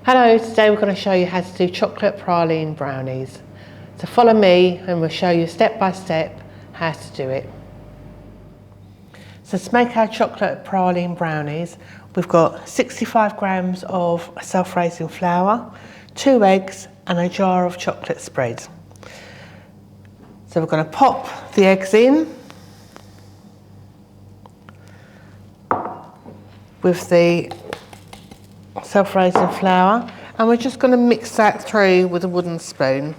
Hello, today we're going to show you how to do chocolate praline brownies. So follow me and we'll show you step by step how to do it. So to make our chocolate praline brownies, we've got 65 grams of self-raising flour, 2 eggs and a jar of chocolate spread. So we're going to pop the eggs in with the self-raising flour, and we're just going to mix that through with a wooden spoon.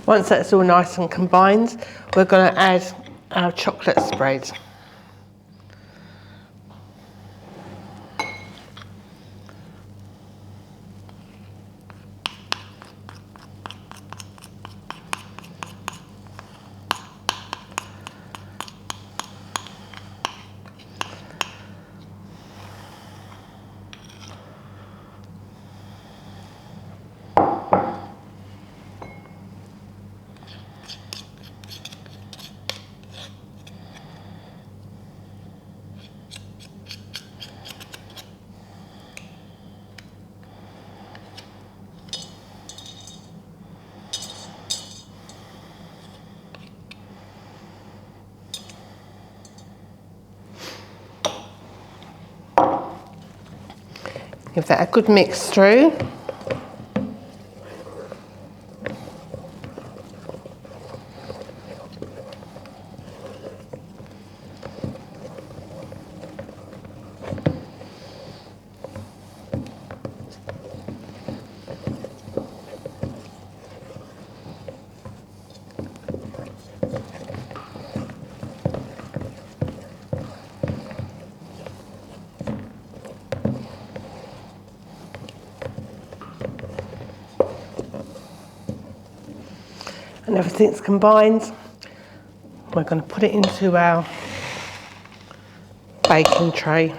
Once that's all nice and combined, we're going to add our chocolate spread. Give that a good mix through. And everything's combined, we're going to put it into our baking tray.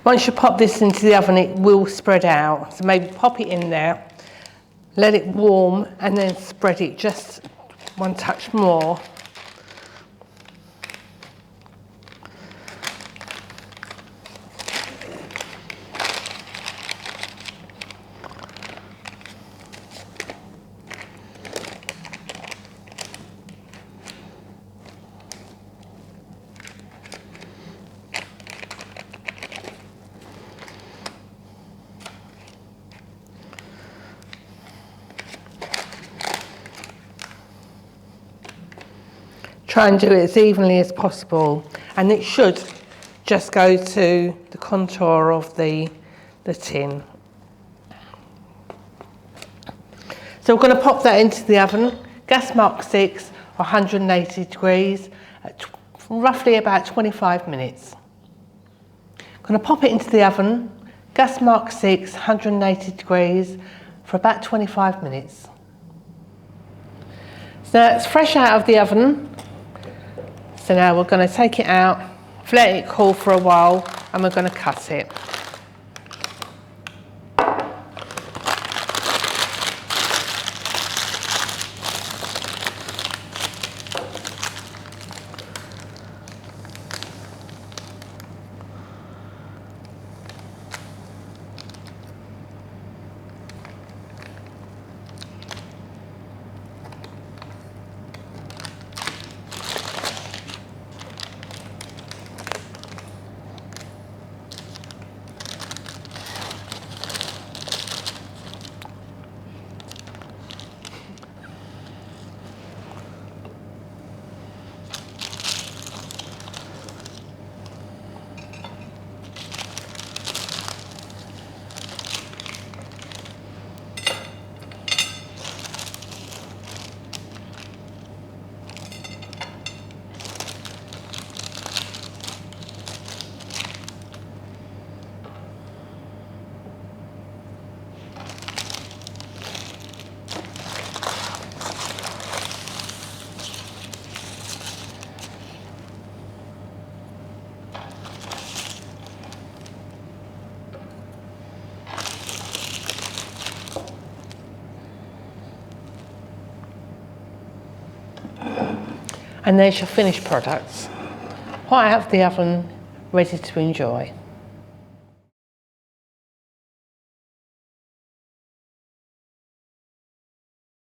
Once you pop this into the oven, it will spread out. So maybe pop it in there, let it warm, and then spread it just one touch more. Try and do it as evenly as possible, and it should just go to the contour of the tin. So we're going to pop that into the oven, gas mark 6 or 180 degrees, at roughly about 25 minutes. I'm going to pop it into the oven, gas mark 6, 180 degrees for about 25 minutes. So it's fresh out of the oven. So now we're going to take it out, let it cool for a while, and we're going to cut it. And there's your finished products, hot out of the oven, ready to enjoy.